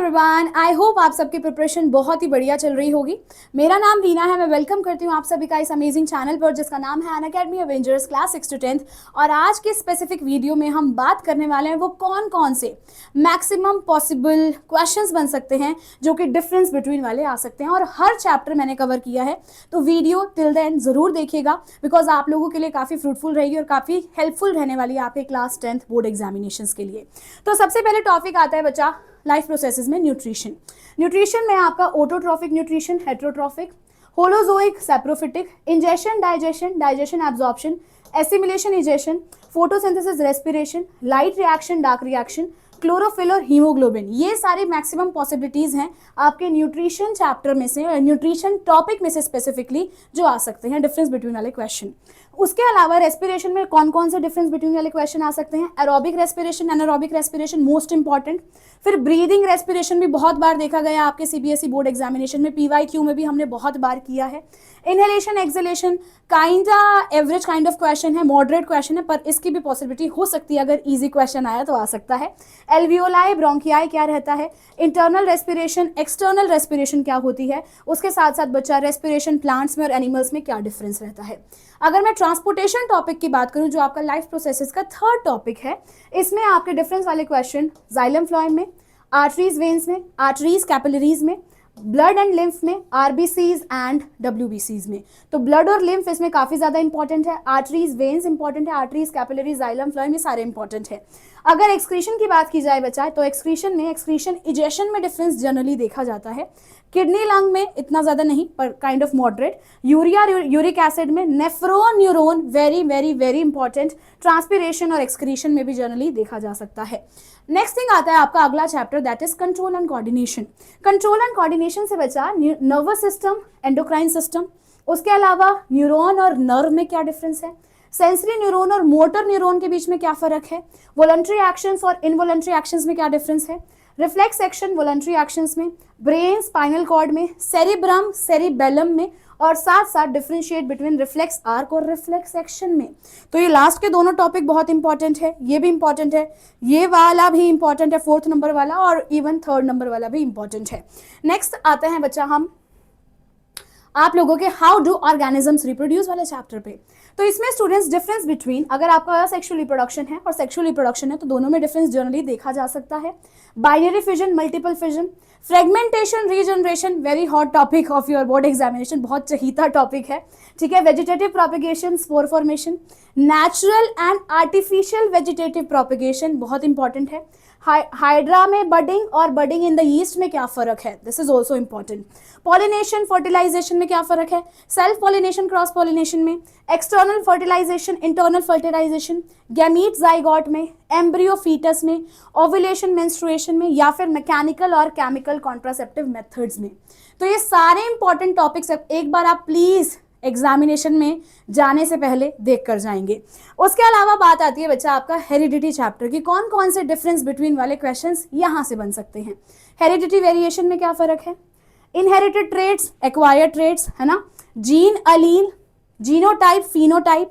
Everyone, I hope आप सबकी preparation बहुत ही बढ़िया चल रही होगी। मेरा नाम रीना है। मैं वेलकम करती हूँ आप सभी का इस अमेजिंग चैनल पर जिसका नाम है Unacademy Avengers class 6 to 10th। और आज के स्पेसिफिक वीडियो में हम बात करने वाले हैं वो कौन कौन से मैक्सिमम पॉसिबल क्वेश्चंस बन सकते हैं जो कि डिफरेंस बिटवीन वाले आ सकते हैं। और हर चैप्टर मैंने कवर किया है, तो वीडियो टिल द एंड ज़रूर देखिएगा बिकॉज आप लोगों के लिए काफ़ी फ्रूटफुल रहेगी और काफ़ी हेल्पफुल रहने वाली है आपके क्लास 10th बोर्ड एग्जामिनेशन के लिए। तो सबसे पहले टॉपिक आता है बच्चा लाइफ प्रोसेसेस में न्यूट्रिशन। न्यूट्रिशन में आपका autotrophic nutrition, heterotrophic, holozoic, saprophytic, ingestion, digestion, digestion absorption, assimilation, egestion, photosynthesis, respiration, light reaction, dark reaction, chlorophyll और हीमोग्लोबिन। ये सारी मैक्सिमम पॉसिबिलिटीज़ हैं आपके न्यूट्रिशन चैप्टर में से, न्यूट्रिशन टॉपिक में से स्पेसिफिकली जो आ सकते हैं डिफरेंस बिटवीन वाले क्वेश्चन। उसके अलावा रेस्पिरेशन में कौन कौन से डिफरेंस बिटवीन वाले क्वेश्चन आ सकते हैं? Aerobic respiration, anaerobic respiration most important. फिर ब्रीदिंग रेस्पिरेशन भी बहुत बार देखा गया आपके सीबीएसई बोर्ड एग्जामिनेशन में, पीवाईक्यू में भी हमने बहुत बार किया है। Inhalation, exhalation kinda average kind of question है, मॉडरेट क्वेश्चन है, पर इसकी भी पॉसिबिलिटी हो सकती है अगर इजी क्वेश्चन आया तो आ सकता है। एल्वियोलाई, ब्रोंकियाई क्या रहता है, इंटरनल रेस्पिरेशन, एक्सटर्नल रेस्पिरेशन क्या होती है, उसके साथ साथ बच्चा रेस्पिरेशन प्लांट्स में और एनिमल्स में क्या डिफरेंस रहता है। अगर मैं ट्रांसपोर्टेशन टॉपिक की बात करूं जो आपका लाइफ प्रोसेसेस का थर्ड टॉपिक है, इसमें आपके डिफरेंस वाले क्वेश्चन जाइलम फ्लोएम में, आर्टरीज वेन्स में, आर्टरीज कैपिलरीज में, ब्लड एंड लिम्फ में, आरबीसीज एंड डब्ल्यूबीसीज में। तो ब्लड और लिम्फ इसमें काफ़ी ज़्यादा इंपॉर्टेंट है, आर्टरीज वेन्स इंपॉर्टेंट है, आर्टरीज कैपिलरीज, जाइलम फ्लोएम ये सारे इंपॉर्टेंट है। अगर एक्सक्रीशन की बात की जाए बच्चा, तो एक्सक्रीशन में, एक्सक्रीशन इजेशन में डिफरेंस जनरली देखा जाता है। किडनी लंग में इतना ज़्यादा नहीं पर kind of moderate. Urea uric acid में, nephron neuron very very very important. Transpiration और एक्सक्रीशन में भी जनरली देखा जा सकता है। नेक्स्ट थिंग आता है आपका अगला chapter, that is control and coordination. Control and coordination से बचा नर्वस सिस्टम, एंडोक्राइन सिस्टम, उसके अलावा न्यूरॉन और नर्व में क्या डिफरेंस है, सेंसरी न्यूरॉन और मोटर न्यूरॉन के बीच में क्या फर्क है, वॉलंटरी एक्शंस और इनवॉलंटरी एक्शंस में क्या डिफरेंस है, रिफ्लेक्स एक्शन वॉलंटरी एक्शंस में, ब्रेन स्पाइनल कॉर्ड में, सेरिब्रम सेरिबेलम में, और साथ साथ डिफरेंशिएट बिटवीन रिफ्लेक्स आर्क और रिफ्लेक्स एक्शन में। तो ये लास्ट के दोनों टॉपिक बहुत इंपॉर्टेंट है, ये भी इंपॉर्टेंट है, ये वाला भी इंपॉर्टेंट है, 4th नंबर वाला, और इवन 3rd नंबर वाला भी इंपॉर्टेंट है। नेक्स्ट आते हैं बच्चा हम आप लोगों के हाउ डू ऑर्गेनिजम्स रिप्रोड्यूस वाले चैप्टर पे। तो इसमें स्टूडेंट्स डिफरेंस बिटवीन, अगर आपका सेक्सुअल रिप्रोडक्शन है और सेक्सुअल रिप्रोडक्शन है तो दोनों में डिफरेंस जनरली देखा जा सकता है। Binary fission, multiple fission, fragmentation, regeneration, very hot topic of your board examination, बहुत चहीता टॉपिक है, ठीक है। Vegetative propagation, spore formation, natural and artificial vegetative propagation बहुत इंपॉर्टेंट है। हाइड्रा में बडिंग और बडिंग इन द ईस्ट में क्या फर्क है, this is also important. Pollination, fertilization में क्या फर्क है, सेल्फ पॉलिनेशन, क्रॉस पॉलिनेशन में, external fertilization, internal fertilization, gamete zygote में, एम्ब्रियो फीटस में, ओव्यूलेशन मेंस्ट्रुएशन में, या फिर मैकेनिकल और केमिकल कॉन्ट्रासेप्टिव मेथड्स में। तो ये सारे इंपॉर्टेंट टॉपिक्स एक बार आप प्लीज एग्जामिनेशन में जाने से पहले देख कर जाएंगे। उसके अलावा बात आती है बच्चा आपका हेरिडिटी चैप्टर की, कौन कौन से डिफरेंस बिटवीन वाले क्वेश्चंस यहाँ से बन सकते हैं। हेरिडिटी वेरिएशन में क्या फर्क है, इनहेरिटेड ट्रेट्स, एक्वायर्ड ट्रेट्स, है ना, gene allele, genotype, phenotype,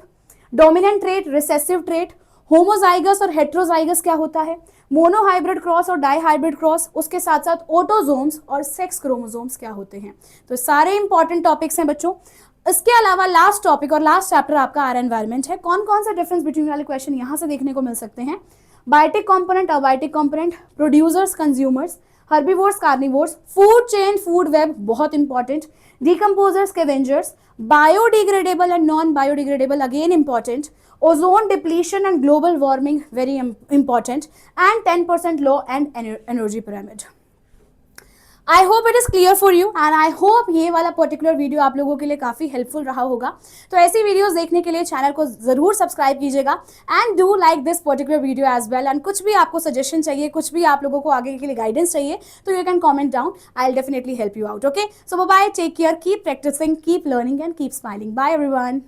dominant trait, recessive trait, homozygous और हेट्रोजाइगस क्या होता है, मोनोहाइब्रिड क्रॉस और डाईहाइब्रिड क्रॉस, उसके साथ साथ ऑटोजोम्स और सेक्स क्रोमोसोम्स क्या होते हैं। तो सारे इंपॉर्टेंट टॉपिक्स हैं बच्चों। इसके अलावा लास्ट टॉपिक और लास्ट चैप्टर आपका आर एनवायरमेंट है। कौन कौन से डिफरेंस बिटवीन वाले क्वेश्चन यहाँ से देखने को मिल सकते हैं, biotic component, abiotic component, producers, consumers, herbivores, carnivores, food chain, food web बहुत important, decomposers, scavengers, biodegradable and non biodegradable again important, ozone depletion and global warming very important, and 10% law and energy pyramid. I hope it is clear for you and I hope ये वाला particular video आप लोगों के लिए काफ़ी helpful रहा होगा। तो ऐसी वीडियोस देखने के लिए चैनल को ज़रूर सब्सक्राइब कीजिएगा and do like this particular video as well. And कुछ भी आपको सजेशन चाहिए, कुछ भी आप लोगों को आगे के लिए गाइडेंस चाहिए, तो you can comment down, I will definitely help you out. Okay, so bye, take care, keep practising, keep learning and keep smiling. Bye everyone.